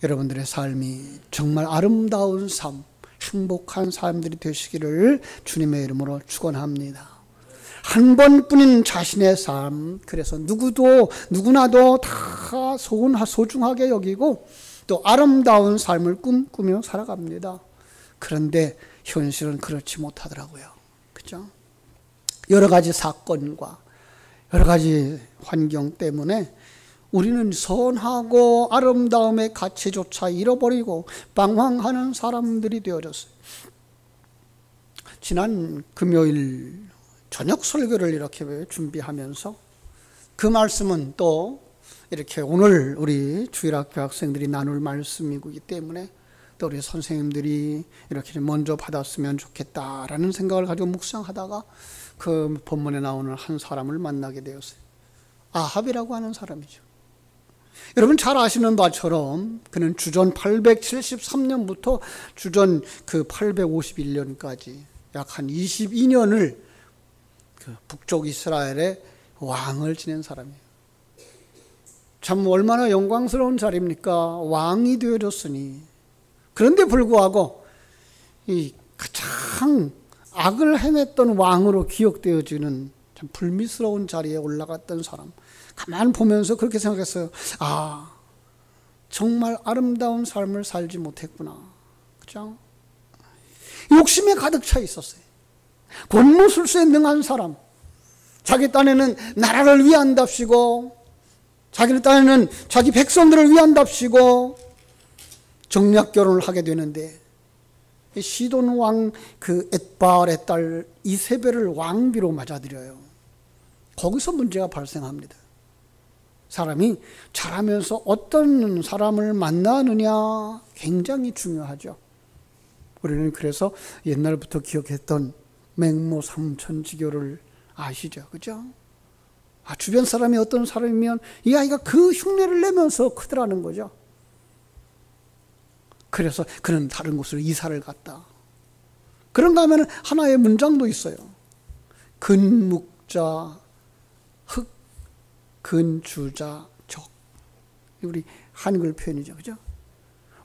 여러분들의 삶이 정말 아름다운 삶, 행복한 삶들이 되시기를 주님의 이름으로 축원합니다. 한 번뿐인 자신의 삶, 그래서 누구나도 다 소중하게 여기고 또 아름다운 삶을 꿈꾸며 살아갑니다. 그런데 현실은 그렇지 못하더라고요. 그죠? 여러 가지 사건과 여러 가지 환경 때문에 우리는 선하고 아름다움의 가치조차 잃어버리고 방황하는 사람들이 되어졌어요. 지난 금요일 저녁 설교를 이렇게 준비하면서 그 말씀은 또 이렇게 오늘 우리 주일학교 학생들이 나눌 말씀이기 때문에 또 우리 선생님들이 이렇게 먼저 받았으면 좋겠다라는 생각을 가지고 묵상하다가 그 본문에 나오는 한 사람을 만나게 되었어요. 아합이라고 하는 사람이죠. 여러분 잘 아시는 바처럼 그는 주전 873년부터 주전 그 851년까지 약 한 22년을 그 북쪽 이스라엘의 왕을 지낸 사람이에요. 참 얼마나 영광스러운 자리입니까? 왕이 되어졌으니. 그런데 불구하고 이 가장 악을 행했던 왕으로 기억되어지는 참 불미스러운 자리에 올라갔던 사람. 가만 보면서 그렇게 생각했어요. 아, 정말 아름다운 삶을 살지 못했구나. 그죠? 욕심에 가득 차 있었어요. 권모술수에 능한 사람. 자기 딴에는 나라를 위한답시고, 자기 딴에는 자기 백성들을 위한답시고, 정략 결혼을 하게 되는데, 시돈 왕 그 엣바알의 딸 이세벨을 왕비로 맞아들여요. 거기서 문제가 발생합니다. 사람이 자라면서 어떤 사람을 만나느냐 굉장히 중요하죠. 우리는 그래서 옛날부터 기억했던 맹모 삼천지교를 아시죠? 그죠? 주변 사람이 어떤 사람이면 이 아이가 그 흉내를 내면서 크더라는 거죠. 그래서 그는 다른 곳으로 이사를 갔다. 그런가 하면 하나의 문장도 있어요. 근묵자 흑, 근주자 적. 우리 한글 표현이죠. 그죠?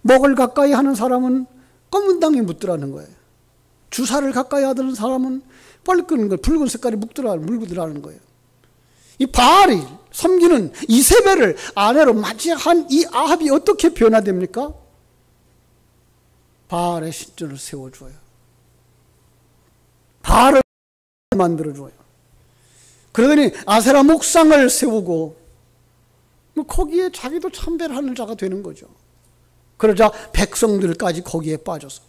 먹을 가까이 하는 사람은 검은 땅에 묻더라는 거예요. 주사를 가까이 하던 사람은 뻘끈 걸 붉은 색깔이 물고 들어가는 거예요. 이 바알이 섬기는 이세벨을 아내로 맞이한 이 아합이 어떻게 변화됩니까? 바알의 신전을 세워줘요. 바알을 만들어줘요. 그러더니 아세라 목상을 세우고 거기에 자기도 참배하는 자가 되는 거죠. 그러자 백성들까지 거기에 빠져서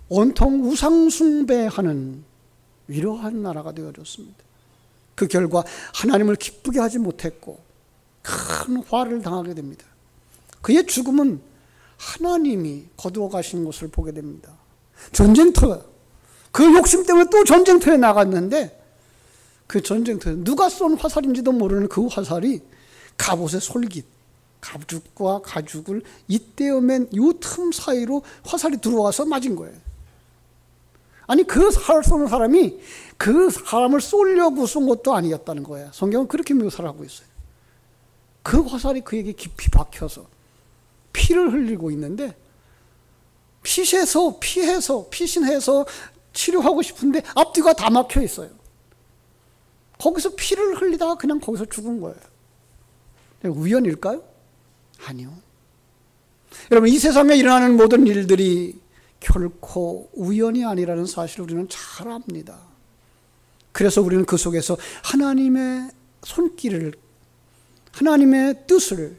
온통 우상숭배하는 위로한 나라가 되어졌습니다. 그 결과 하나님을 기쁘게 하지 못했고 큰 화를 당하게 됩니다. 그의 죽음은 하나님이 거두어 가시는 것을 보게 됩니다. 전쟁터, 그 욕심 때문에 또 전쟁터에 나갔는데 그 전쟁터에 누가 쏜 화살인지도 모르는 그 화살이 갑옷의 솔깃, 가죽과 가죽을 잇대어 맨 요 틈 사이로 화살이 들어와서 맞은 거예요. 아니 그 활 쏘는 사람이 그 사람을 쏘려고 쏜 것도 아니었다는 거예요. 성경은 그렇게 묘사를 하고 있어요. 그 화살이 그에게 깊이 박혀서 피를 흘리고 있는데 피신해서 치료하고 싶은데 앞뒤가 다 막혀 있어요. 거기서 피를 흘리다가 그냥 거기서 죽은 거예요. 우연일까요? 아니요. 여러분 이 세상에 일어나는 모든 일들이 결코 우연이 아니라는 사실을 우리는 잘 압니다. 그래서 우리는 그 속에서 하나님의 손길을, 하나님의 뜻을,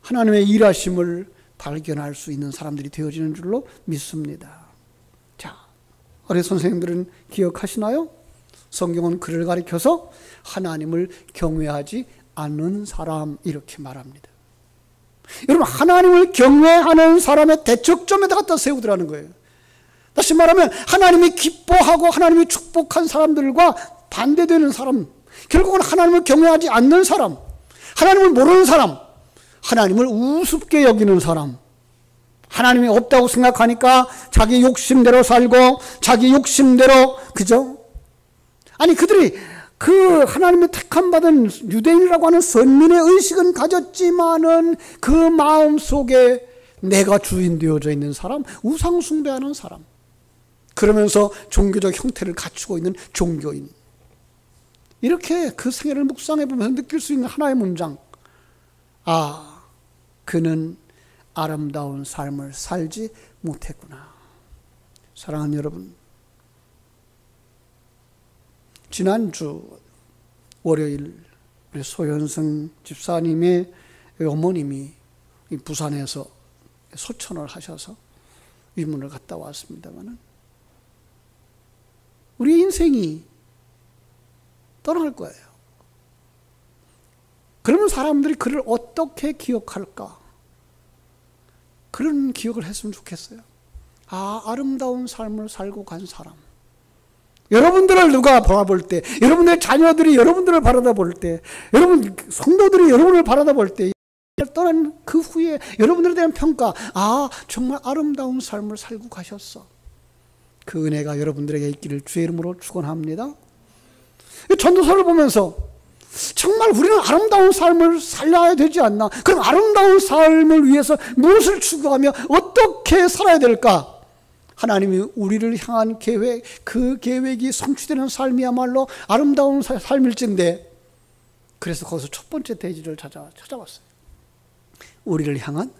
하나님의 일하심을 발견할 수 있는 사람들이 되어지는 줄로 믿습니다. 자, 어린 선생님들은 기억하시나요? 성경은 그를 가리켜서 하나님을 경외하지 않는 사람 이렇게 말합니다. 여러분 하나님을 경외하는 사람의 대척점에다 갖다 세우더라는 거예요. 다시 말하면 하나님이 기뻐하고 하나님이 축복한 사람들과 반대되는 사람, 결국은 하나님을 경외하지 않는 사람, 하나님을 모르는 사람, 하나님을 우습게 여기는 사람, 하나님이 없다고 생각하니까 자기 욕심대로 살고 자기 욕심대로, 그죠? 아니 그들이 그 하나님의 택함받은 유대인이라고 하는 선민의 의식은 가졌지만은 그 마음 속에 내가 주인 되어져 있는 사람, 우상 숭배하는 사람, 그러면서 종교적 형태를 갖추고 있는 종교인, 이렇게 그 생애를 묵상해 보면서 느낄 수 있는 하나의 문장, 아, 그는 아름다운 삶을 살지 못했구나. 사랑하는 여러분, 지난주 월요일 우리 소현승 집사님의 어머님이 부산에서 소천을 하셔서 위문을 갔다 왔습니다만, 우리 인생이 떠날 거예요. 그러면 사람들이 그를 어떻게 기억할까? 그런 기억을 했으면 좋겠어요. 아, 아름다운 삶을 살고 간 사람. 여러분들을 누가 바라볼 때, 여러분의 자녀들이 여러분들을 바라볼 때, 여러분 성도들이 여러분을 바라볼 때, 떠난 그 후에 여러분들에 대한 평가, 아, 정말 아름다운 삶을 살고 가셨어. 그 은혜가 여러분들에게 있기를 주의 이름으로 축원합니다. 전도서를 보면서 정말 우리는 아름다운 삶을 살아야 되지 않나? 그럼 아름다운 삶을 위해서 무엇을 추구하며 어떻게 살아야 될까? 하나님이 우리를 향한 계획, 그 계획이 성취되는 삶이야말로 아름다운 삶일진데, 그래서 거기서 첫 번째 대지를 찾아왔어요. 우리를 향한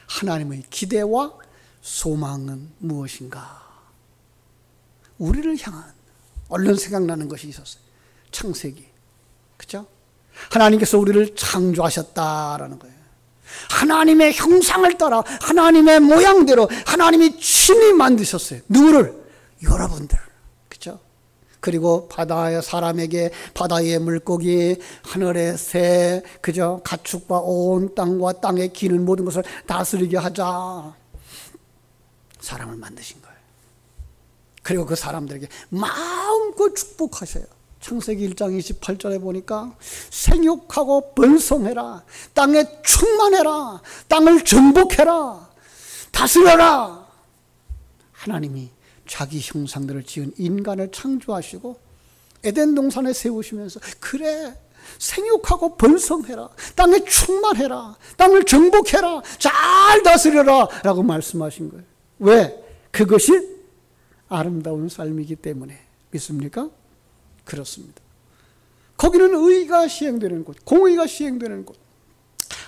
하나님의 기대와 소망은 무엇인가? 우리를 향한, 얼른 생각나는 것이 있었어요. 창세기. 그죠? 하나님께서 우리를 창조하셨다라는 거예요. 하나님의 형상을 따라 하나님의 모양대로 하나님이 친히 만드셨어요. 누구를? 여러분들. 그죠? 그리고 바다의 사람에게 바다의 물고기, 하늘의 새, 그죠? 가축과 온 땅과 땅에 기는 모든 것을 다스리게 하자. 사람을 만드신 거예요. 그리고 그 사람들에게 마음껏 축복하셔요. 창세기 1장 28절에 보니까 생육하고 번성해라, 땅에 충만해라, 땅을 정복해라, 다스려라. 하나님이 자기 형상대로 지은 인간을 창조하시고 에덴 동산에 세우시면서, 그래, 생육하고 번성해라, 땅에 충만해라, 땅을 정복해라, 잘 다스려라 라고 말씀하신 거예요. 왜? 그것이 아름다운 삶이기 때문에. 믿습니까? 그렇습니다. 거기는 의가 시행되는 곳, 공의가 시행되는 곳,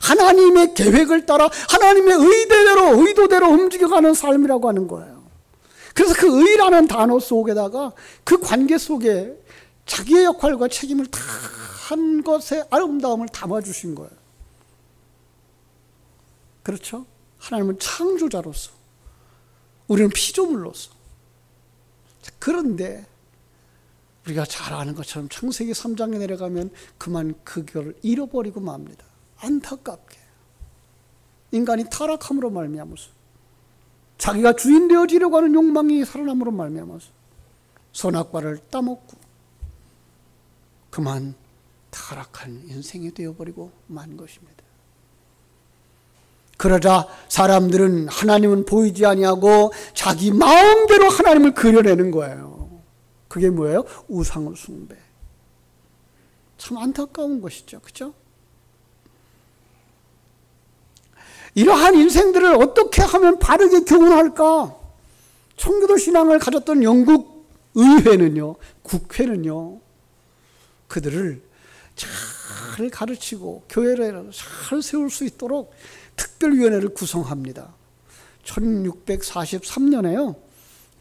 하나님의 계획을 따라 하나님의 의도대로 움직여가는 삶이라고 하는 거예요. 그래서 그 의라는 단어 속에다가 그 관계 속에 자기의 역할과 책임을 다 한 것의 아름다움을 담아주신 거예요. 그렇죠? 하나님은 창조자로서, 우리는 피조물로서. 그런데 우리가 잘 아는 것처럼 창세기 3장에 내려가면 그만 그 결을 잃어버리고 맙니다. 안타깝게. 인간이 타락함으로 말미암아서, 자기가 주인 되어지려고 하는 욕망이 살아남으로 말미암아서 선악과를 따먹고 그만 타락한 인생이 되어버리고 만 것입니다. 그러자 사람들은 하나님은 보이지 아니하고 자기 마음대로 하나님을 그려내는 거예요. 그게 뭐예요? 우상 숭배. 참 안타까운 것이죠. 그렇죠? 이러한 인생들을 어떻게 하면 바르게 교훈할까? 청교도 신앙을 가졌던 영국 의회는요, 국회는요, 그들을 잘 가르치고 교회를 잘 세울 수 있도록 특별위원회를 구성합니다. 1643년에요.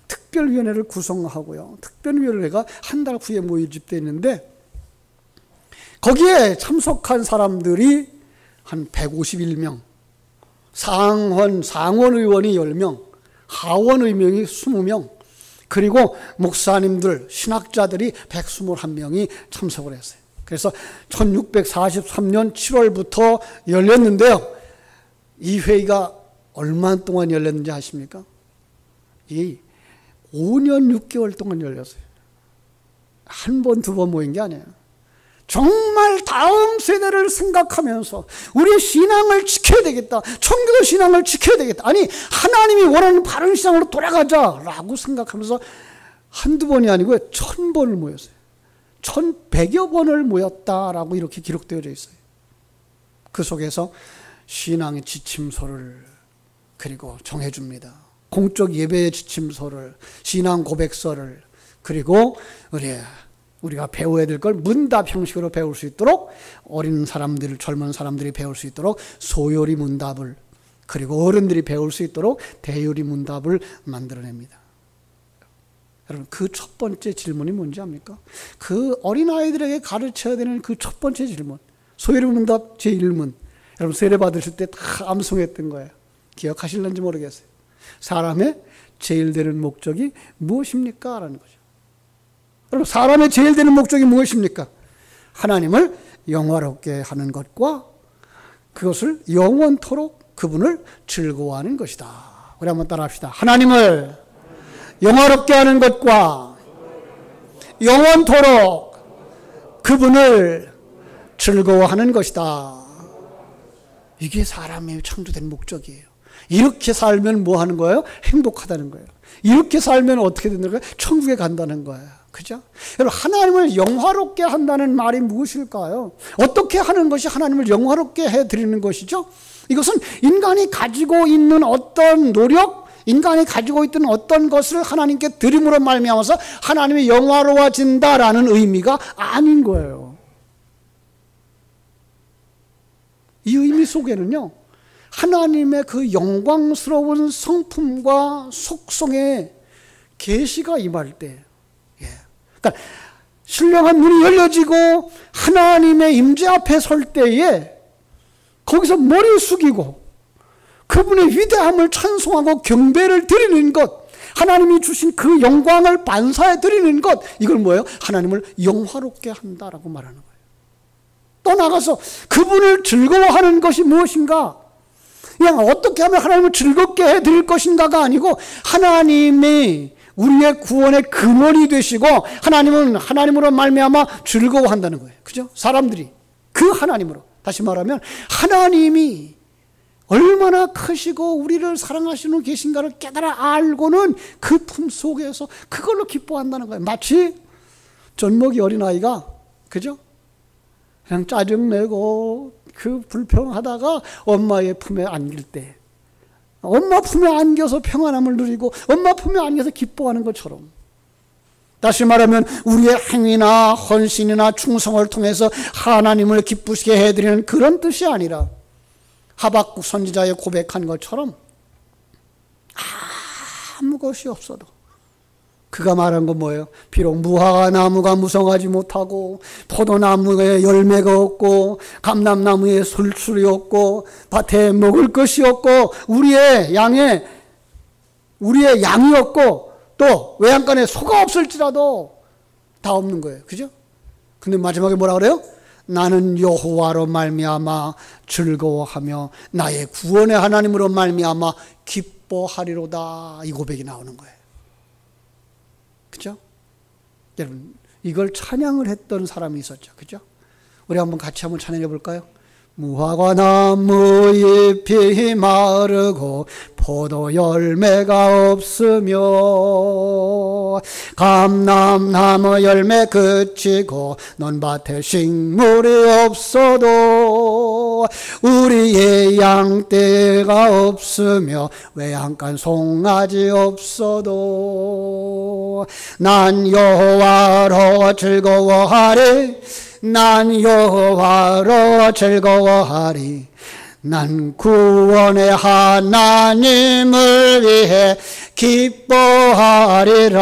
특별위원회를 구성하고요. 특별위원회가 한 달 후에 모집되는데, 거기에 참석한 사람들이 한 151명, 상원 의원이 10명, 하원 의원이 20명, 그리고 목사님들, 신학자들이 121명이 참석을 했어요. 그래서 1643년 7월부터 열렸는데요. 이 회의가 얼마 동안 열렸는지 아십니까? 이 5년 6개월 동안 열렸어요. 한 번, 두 번 모인 게 아니에요. 정말 다음 세대를 생각하면서 우리의 신앙을 지켜야 되겠다, 청교도 신앙을 지켜야 되겠다, 아니 하나님이 원하는 바른 신앙으로 돌아가자라고 생각하면서 한두 번이 아니고 1000번을 모였어요. 1,100여 번을 모였다라고 이렇게 기록되어져 있어요. 그 속에서 신앙의 지침서를 그리고 정해줍니다. 공적 예배의 지침서를, 신앙 고백서를, 그리고 우리가 배워야 될 걸 문답 형식으로 배울 수 있도록, 어린 사람들, 젊은 사람들이 배울 수 있도록 소요리 문답을, 그리고 어른들이 배울 수 있도록 대요리 문답을 만들어냅니다. 여러분, 그 첫 번째 질문이 뭔지 압니까? 그 어린아이들에게 가르쳐야 되는 그 첫 번째 질문, 소요리 문답 제1문, 여러분 세례 받으실 때 다 암송했던 거예요. 기억하실는지 모르겠어요. 사람의 제일 되는 목적이 무엇입니까? 라는 거죠. 여러분, 사람의 제일 되는 목적이 무엇입니까? 하나님을 영화롭게 하는 것과 그것을 영원토록 그분을 즐거워하는 것이다. 우리 한번 따라 합시다. 하나님을 영화롭게 하는 것과 영원토록 그분을 즐거워하는 것이다. 이게 사람의 창조된 목적이에요. 이렇게 살면 뭐 하는 거예요? 행복하다는 거예요. 이렇게 살면 어떻게 되는 거예요? 천국에 간다는 거예요. 그죠? 여러분, 하나님을 영화롭게 한다는 말이 무엇일까요? 어떻게 하는 것이 하나님을 영화롭게 해드리는 것이죠? 이것은 인간이 가지고 있는 어떤 노력, 인간이 가지고 있던 어떤 것을 하나님께 드림으로 말미암아서 하나님이 영화로워진다라는 의미가 아닌 거예요. 이 의미 속에는요, 하나님의 그 영광스러운 성품과 속성의 계시가 임할 때, 그러니까 신령한 문이 열려지고 하나님의 임재 앞에 설 때에 거기서 머리 숙이고 그분의 위대함을 찬송하고 경배를 드리는 것, 하나님이 주신 그 영광을 반사해 드리는 것, 이걸 뭐예요? 하나님을 영화롭게 한다라고 말하는 거예요. 또 나가서 그분을 즐거워하는 것이 무엇인가? 그냥 어떻게 하면 하나님을 즐겁게 해드릴 것인가가 아니고, 하나님이 우리의 구원의 근원이 되시고 하나님은 하나님으로 말미암아 즐거워한다는 거예요. 그죠? 사람들이 그 하나님으로, 다시 말하면 하나님이 얼마나 크시고 우리를 사랑하시는 계신가를 깨달아 알고는 그 품 속에서 그걸로 기뻐한다는 거예요. 마치 젖먹이 어린아이가, 그죠? 그냥 짜증내고 그 불평하다가 엄마의 품에 안길 때, 엄마 품에 안겨서 평안함을 누리고 엄마 품에 안겨서 기뻐하는 것처럼, 다시 말하면 우리의 행위나 헌신이나 충성을 통해서 하나님을 기쁘시게 해드리는 그런 뜻이 아니라, 하박국 선지자의 고백한 것처럼 아무 것이 없어도, 그가 말한 건 뭐예요? 비록 무화과 나무가 무성하지 못하고 포도나무에 열매가 없고 감람나무에 술출이 없고 밭에 먹을 것이 없고 우리의 양이 없고 또 외양간에 소가 없을지라도 다 없는 거예요. 그죠? 근데 마지막에 뭐라 그래요? 나는 여호와로 말미암아 즐거워하며 나의 구원의 하나님으로 말미암아 기뻐하리로다. 이 고백이 나오는 거예요. 그죠? 여러분, 이걸 찬양을 했던 사람이 있었죠. 그죠? 우리 한번 같이 한번 찬양해 볼까요? 무화과 나무 잎이 마르고 포도 열매가 없으며 감람나무 열매 그치고 논밭에 식물이 없어도 우리의 양떼가 없으며 외양간 송아지 없어도 난 여호와로 즐거워하리, 난 여호와로 즐거워하리, 난 구원의 하나님을 위해 기뻐하리라.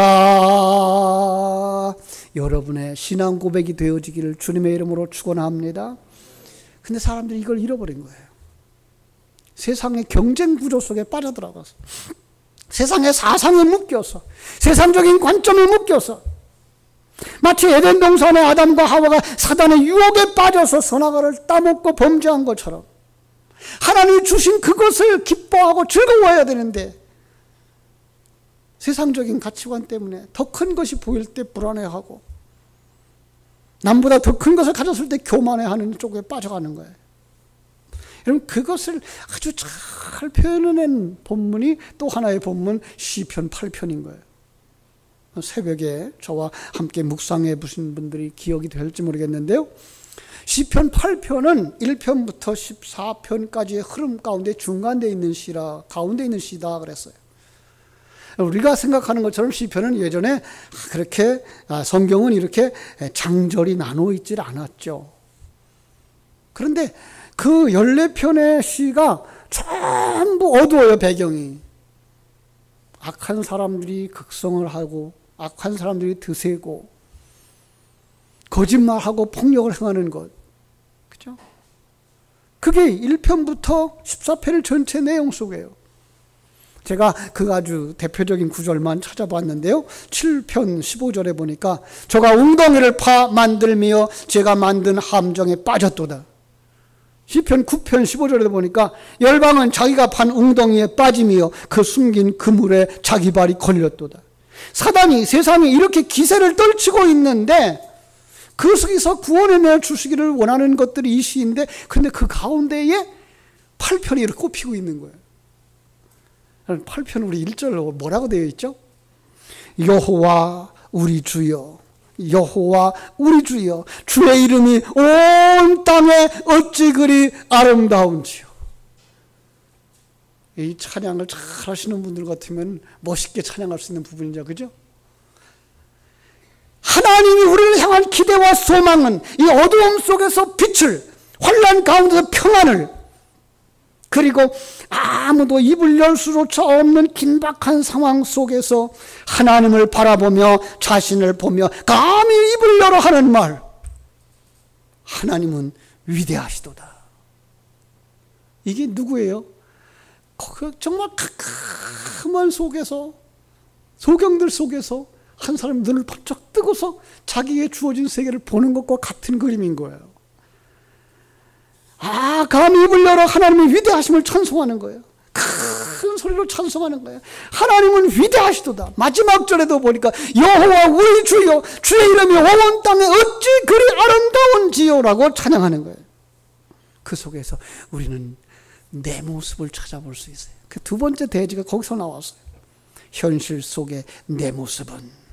여러분의 신앙 고백이 되어지기를 주님의 이름으로 축원합니다. 근데 사람들이 이걸 잃어버린 거예요. 세상의 경쟁 구조 속에 빠져들어가서, 세상의 사상에 묶여서, 세상적인 관점에 묶여서, 마치 에덴 동산의 아담과 하와가 사단의 유혹에 빠져서 선악과를 따먹고 범죄한 것처럼 하나님이 주신 그것을 기뻐하고 즐거워해야 되는데, 세상적인 가치관 때문에 더 큰 것이 보일 때 불안해하고 남보다 더 큰 것을 가졌을 때 교만해하는 쪽에 빠져가는 거예요. 여러분, 그것을 아주 잘 표현해낸 본문이 또 하나의 본문 시편 8편인 거예요. 새벽에 저와 함께 묵상해 보신 분들이 기억이 될지 모르겠는데요. 시편 8편은 1편부터 14편까지의 흐름 가운데 중간에 있는 시라, 가운데 있는 시다 그랬어요. 우리가 생각하는 것처럼 시편은 예전에 그렇게 성경은 이렇게 장절이 나눠 있질 않았죠. 그런데 그 14편의 시가 전부 어두워요, 배경이. 악한 사람들이 극성을 하고 악한 사람들이 드세고 거짓말하고 폭력을 행하는 것. 그죠? 그게 1편부터 14편의 전체 내용 속이에요. 제가 그 아주 대표적인 구절만 찾아봤는데요. 7편 15절에 보니까 저가 웅덩이를 파 만들며 제가 만든 함정에 빠졌도다. 시편 9편 15절에 보니까 열방은 자기가 판 웅덩이에 빠지며 그 숨긴 그물에 자기 발이 걸렸도다. 사단이 세상에 이렇게 기세를 떨치고 있는데 그 속에서 구원해 주시기를 원하는 것들이 이 시인데, 근데 그 가운데에 8편이 이렇게 꼽히고 있는 거예요. 8편 우리 1절로 뭐라고 되어 있죠? 여호와 우리 주여, 여호와 우리 주여, 주의 이름이 온 땅에 어찌 그리 아름다운지요. 이 찬양을 잘 하시는 분들 같으면 멋있게 찬양할 수 있는 부분이죠. 그죠? 하나님이 우리를 향한 기대와 소망은 이 어두움 속에서 빛을, 환난 가운데서 평안을, 그리고 아무도 입을 열 수조차 없는 긴박한 상황 속에서 하나님을 바라보며 자신을 보며 감히 입을 열어 하는 말, 하나님은 위대하시도다. 이게 누구예요? 정말 캄캄한 속에서, 소경들 속에서 한 사람이 눈을 번쩍 뜨고서 자기에게 주어진 세계를 보는 것과 같은 그림인 거예요. 감히 입을 열어 하나님의 위대하심을 찬송하는 거예요. 큰 소리로 찬송하는 거예요. 하나님은 위대하시도다. 마지막 절에도 보니까 여호와 우리 주여, 주의 이름이 온 땅에 어찌 그리 아름다운지요 라고 찬양하는 거예요. 그 속에서 우리는 내 모습을 찾아볼 수 있어요. 그 두 번째 대지가 거기서 나왔어요. 현실 속의 내 모습은.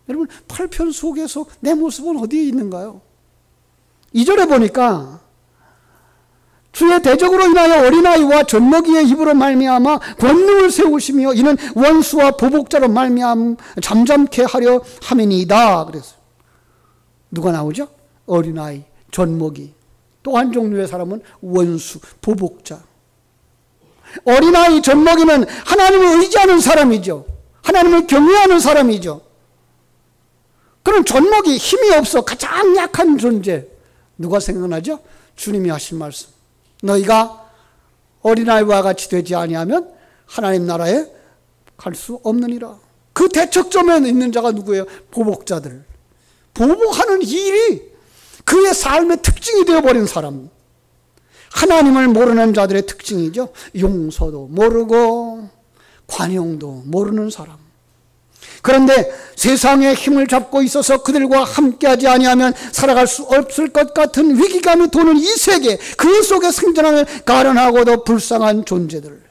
여러분 8편 속에서 내 모습은 어디에 있는가요? 2절에 보니까 주의 대적으로 인하여 어린아이와 젖먹이의 입으로 말미암아 권능을 세우시며 이는 원수와 보복자로 말미암아 잠잠케 하려 함이니이다. 그래서 누가 나오죠? 어린아이, 젖먹이. 또 한 종류의 사람은 원수, 보복자. 어린아이, 젖먹이는 하나님을 의지하는 사람이죠. 하나님을 경외하는 사람이죠. 그럼 젖먹이, 힘이 없어 가장 약한 존재. 누가 생각나죠? 주님이 하신 말씀. 너희가 어린아이와 같이 되지 아니하면 하나님 나라에 갈 수 없느니라. 그 대척점에 있는 자가 누구예요? 보복자들. 보복하는 일이 그의 삶의 특징이 되어버린 사람. 하나님을 모르는 자들의 특징이죠. 용서도 모르고 관용도 모르는 사람. 그런데 세상의 힘을 잡고 있어서 그들과 함께하지 아니하면 살아갈 수 없을 것 같은 위기감이 도는 이 세계, 그 속에 생존하는 가련하고도 불쌍한 존재들.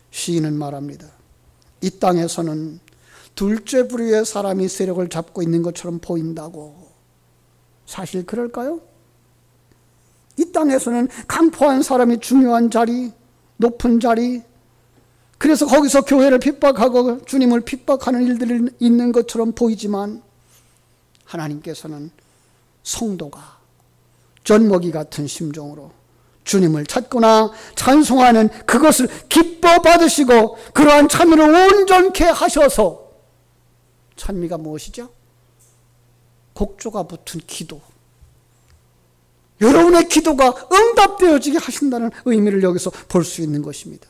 시인은 말합니다. 이 땅에서는 둘째 부류의 사람이 세력을 잡고 있는 것처럼 보인다고. 사실 그럴까요? 이 땅에서는 강포한 사람이 중요한 자리, 높은 자리, 그래서 거기서 교회를 핍박하고 주님을 핍박하는 일들이 있는 것처럼 보이지만 하나님께서는 성도가 젖먹이 같은 심정으로 주님을 찾거나 찬송하는 그것을 기뻐 받으시고 그러한 찬미를 온전케 하셔서, 찬미가 무엇이죠? 곡조가 붙은 기도. 여러분의 기도가 응답되어지게 하신다는 의미를 여기서 볼 수 있는 것입니다.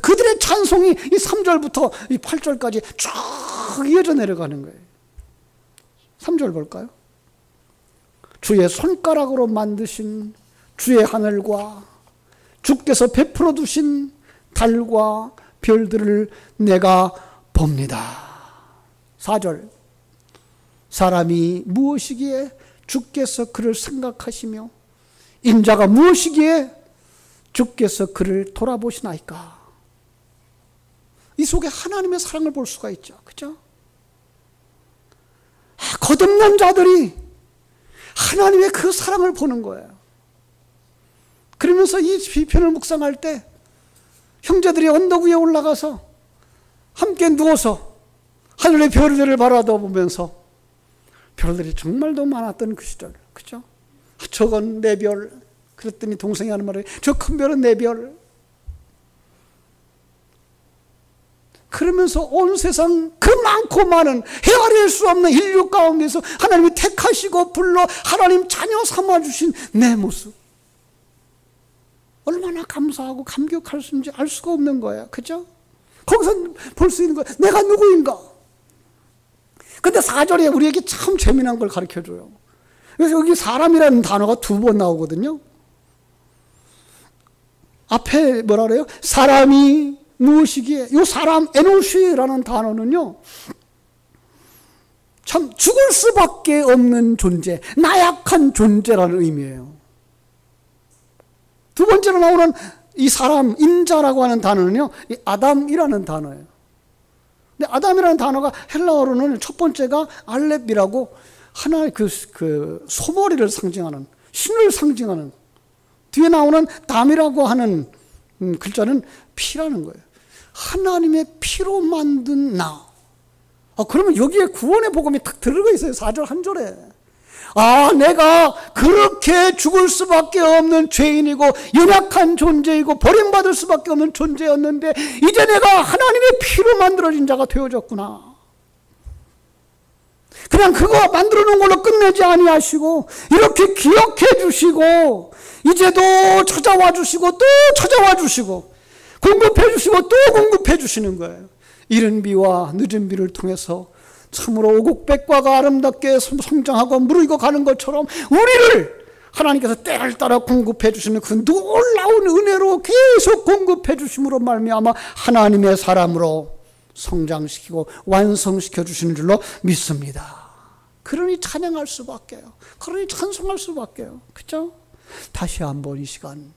그들의 찬송이 이 3절부터 이 8절까지 쭉 이어져 내려가는 거예요. 3절 볼까요? 주의 손가락으로 만드신 주의 하늘과 주께서 베풀어 두신 달과 별들을 내가 봅니다. 4절. 사람이 무엇이기에 주께서 그를 생각하시며 인자가 무엇이기에 주께서 그를 돌아보시나이까. 이 속에 하나님의 사랑을 볼 수가 있죠. 그죠? 거듭난 자들이 하나님의 그 사랑을 보는 거예요. 그러면서 이 시편을 묵상할 때 형제들이 언덕 위에 올라가서 함께 누워서 하늘의 별들을 바라보면서, 별들이 정말 너무 많았던 그 시절, 그죠? 저건 내 별, 그랬더니 동생이 하는 말이에요. 저 큰 별은 내 별. 그러면서 온 세상 그 많고 많은 헤아릴 수 없는 인류 가운데서 하나님이 택하시고 불러 하나님 자녀 삼아주신 내 모습, 얼마나 감사하고 감격할 수 있는지 알 수가 없는 거예요. 그죠? 거기서 볼 수 있는 거예요. 내가 누구인가? 근데 4절에 우리에게 참 재미난 걸 가르쳐줘요. 그래서 여기 사람이라는 단어가 2번 나오거든요. 앞에 뭐라 그래요? 사람이 무엇이기에? 이 사람, 에노시라는 단어는요, 참 죽을 수밖에 없는 존재, 나약한 존재라는 의미예요. 2번째로 나오는 이 사람, 인자라고 하는 단어는요, 이 아담이라는 단어예요. 근데 아담이라는 단어가 헬라어로는 첫 번째가 알렙이라고 하나의 그 소머리를 상징하는, 신을 상징하는, 뒤에 나오는 담이라고 하는 글자는 피라는 거예요. 하나님의 피로 만든 나. 그러면 여기에 구원의 복음이 딱 들어가 있어요. 4절 한 절에. 내가 그렇게 죽을 수밖에 없는 죄인이고 연약한 존재이고 버림받을 수밖에 없는 존재였는데 이제 내가 하나님의 피로 만들어진 자가 되어졌구나. 그냥 그거 만들어 놓은 걸로 끝내지 아니하시고 이렇게 기억해 주시고 이제도 찾아와 주시고 또 찾아와 주시고 공급해 주시고 또 공급해 주시는 거예요. 이른 비와 늦은 비를 통해서 참으로 오곡백과가 아름답게 성장하고 무르익어 가는 것처럼 우리를 하나님께서 때를 따라 공급해 주시는 그 놀라운 은혜로 계속 공급해 주심으로 말미암아 하나님의 사람으로 성장시키고 완성시켜 주시는 줄로 믿습니다. 그러니 찬양할 수밖에요. 그러니 찬송할 수밖에요. 그렇죠? 다시 한번 이 시간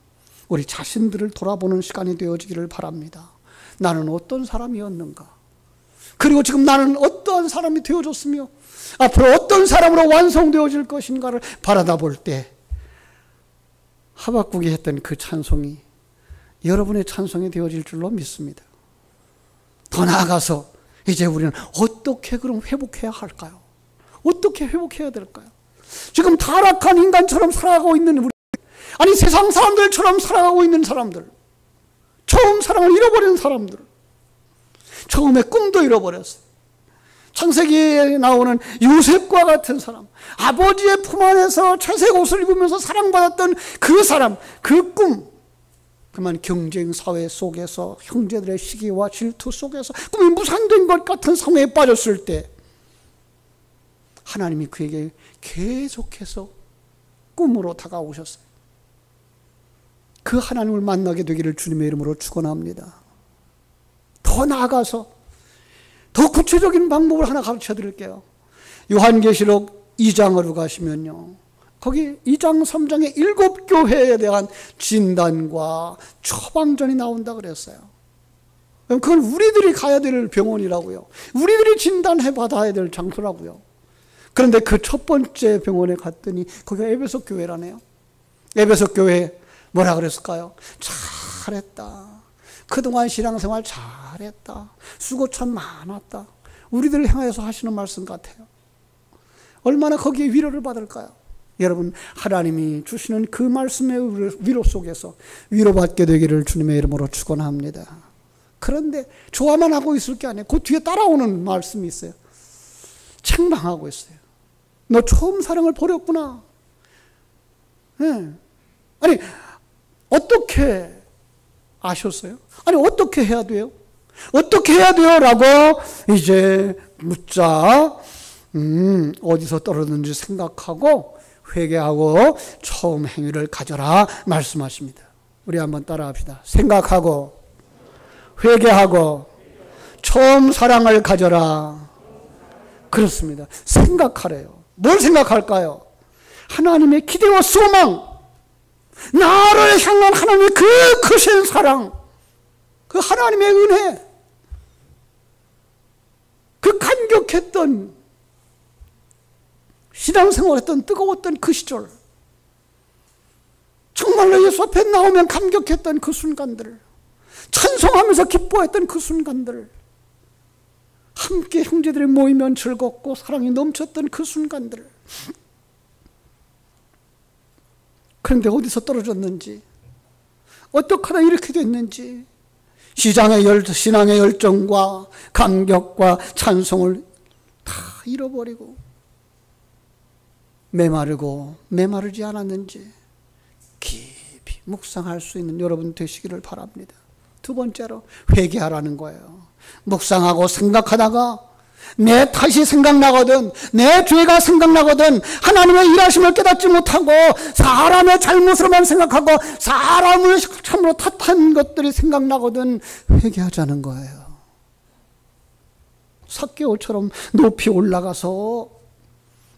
우리 자신들을 돌아보는 시간이 되어지기를 바랍니다. 나는 어떤 사람이었는가? 그리고 지금 나는 어떠한 사람이 되어졌으며 앞으로 어떤 사람으로 완성되어질 것인가를 바라다 볼 때 하박국이 했던 그 찬송이 여러분의 찬송이 되어질 줄로 믿습니다. 더 나아가서 이제 우리는 어떻게 그럼 회복해야 할까요? 어떻게 회복해야 될까요? 지금 타락한 인간처럼 살아가고 있는 우리, 아니 세상 사람들처럼 살아가고 있는 사람들, 처음 사랑을 잃어버린 사람들, 처음에 꿈도 잃어버렸어요. 창세기에 나오는 요셉과 같은 사람, 아버지의 품 안에서 채색 옷을 입으면서 사랑받았던 그 사람, 그 꿈, 그만 경쟁 사회 속에서 형제들의 시기와 질투 속에서 꿈이 무산된 것 같은 상황에 빠졌을 때 하나님이 그에게 계속해서 꿈으로 다가오셨어요. 그 하나님을 만나게 되기를 주님의 이름으로 축원합니다. 더 나아가서 더 구체적인 방법을 하나 가르쳐 드릴게요. 요한계시록 2장으로 가시면요, 거기 2장 3장의 7교회에 대한 진단과 처방전이 나온다 그랬어요. 그건 우리들이 가야 될 병원이라고요. 우리들이 진단해 받아야 될 장소라고요. 그런데 그 첫 번째 병원에 갔더니 거기가 에베소 교회라네요. 에베소 교회 뭐라 그랬을까요? 잘했다. 그동안 신앙생활 잘했다. 수고 참 많았다. 우리들을 향해서 하시는 말씀 같아요. 얼마나 거기에 위로를 받을까요? 여러분, 하나님이 주시는 그 말씀의 위로 속에서 위로받게 되기를 주님의 이름으로 축원합니다. 그런데 좋아만 하고 있을 게 아니에요. 그 뒤에 따라오는 말씀이 있어요. 책망하고 있어요. 너 처음 사랑을 버렸구나. 네. 아니, 어떻게 아셨어요? 아니, 어떻게 해야 돼요? 어떻게 해야 돼요? 라고 이제 묻자, 어디서 떨어졌는지 생각하고 회개하고 처음 행위를 가져라 말씀하십니다. 우리 한번 따라합시다. 생각하고 회개하고 처음 사랑을 가져라. 그렇습니다. 생각하래요. 뭘 생각할까요? 하나님의 기대와 소망, 나를 향한 하나님의 그 크신 사랑, 그 하나님의 은혜, 그 감격했던 신앙생활했던 뜨거웠던 그 시절, 정말로 예수 앞에 나오면 감격했던 그 순간들, 찬송하면서 기뻐했던 그 순간들, 함께 형제들이 모이면 즐겁고 사랑이 넘쳤던 그 순간들. 그런데 어디서 떨어졌는지, 어떻게 하다 이렇게 됐는지, 신앙의 열정과 감격과 찬송을 다 잃어버리고 메마르고 메마르지 않았는지 깊이 묵상할 수 있는 여러분 되시기를 바랍니다. 두 번째로 회개하라는 거예요. 묵상하고 생각하다가 내 탓이 생각나거든, 내 죄가 생각나거든, 하나님의 일하심을 깨닫지 못하고 사람의 잘못으로만 생각하고 사람을 참으로 탓한 것들이 생각나거든, 회개하자는 거예요. 삭개오처럼 높이 올라가서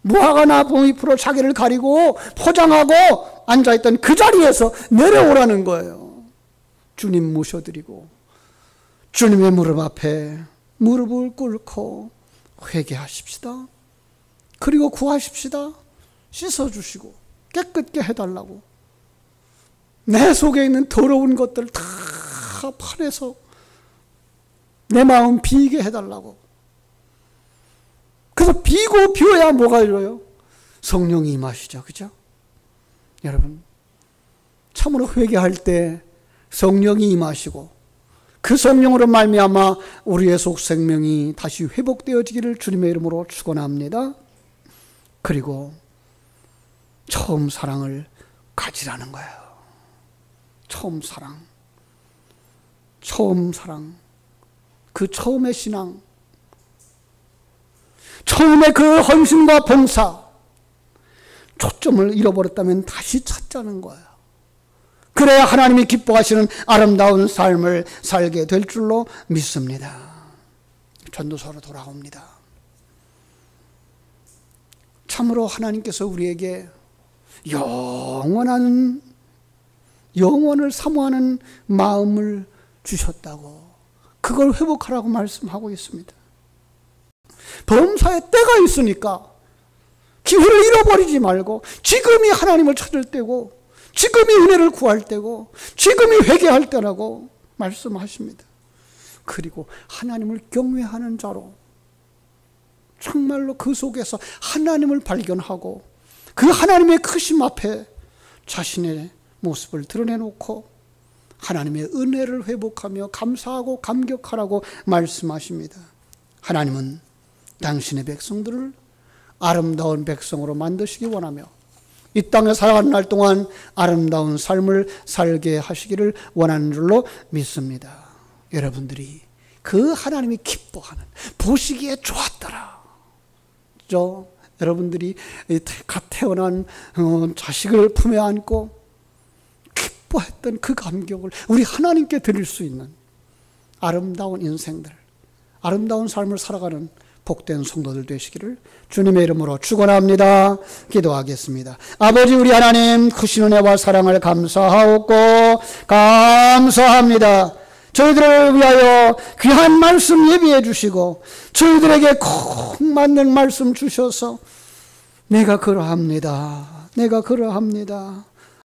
무화과나 봉잎으로 자기를 가리고 포장하고 앉아있던 그 자리에서 내려오라는 거예요. 주님 모셔드리고 주님의 무릎 앞에 무릎을 꿇고 회개하십시다. 그리고 구하십시다. 씻어주시고 깨끗게 해달라고. 내 속에 있는 더러운 것들 다 파내서 내 마음 비게 해달라고. 그래서 비고 비워야 뭐가 이뤄요? 성령이 임하시죠. 그죠? 여러분, 참으로 회개할 때 성령이 임하시고 그 성령으로 말미암아 우리의 속 생명이 다시 회복되어지기를 주님의 이름으로 축원합니다. 그리고 처음 사랑을 가지라는 거예요. 처음 사랑. 그 처음의 신앙, 처음의 그 헌신과 봉사, 초점을 잃어버렸다면 다시 찾자는 거예요. 그래야 하나님이 기뻐하시는 아름다운 삶을 살게 될 줄로 믿습니다. 전도서로 돌아옵니다. 참으로 하나님께서 우리에게 영원을 사모하는 마음을 주셨다고, 그걸 회복하라고 말씀하고 있습니다. 범사에 때가 있으니까 기회를 잃어버리지 말고 지금이 하나님을 찾을 때고 지금이 은혜를 구할 때고 지금이 회개할 때라고 말씀하십니다. 그리고 하나님을 경외하는 자로 정말로 그 속에서 하나님을 발견하고 그 하나님의 크심 앞에 자신의 모습을 드러내놓고 하나님의 은혜를 회복하며 감사하고 감격하라고 말씀하십니다. 하나님은 당신의 백성들을 아름다운 백성으로 만드시기 원하며 이 땅에 살아가는 날 동안 아름다운 삶을 살게 하시기를 원하는 줄로 믿습니다. 여러분들이 그 하나님이 기뻐하는, 보시기에 좋았더라, 여러분들이 갓 태어난 자식을 품에 안고 기뻐했던 그 감격을 우리 하나님께 드릴 수 있는 아름다운 인생들, 아름다운 삶을 살아가는 복된 성도들 되시기를 주님의 이름으로 축원합니다. 기도하겠습니다. 아버지, 우리 하나님 크신 은혜와 사랑을 감사하옵고 감사합니다. 저희들을 위하여 귀한 말씀 예비해 주시고 저희들에게 꼭 맞는 말씀 주셔서 내가 그러합니다.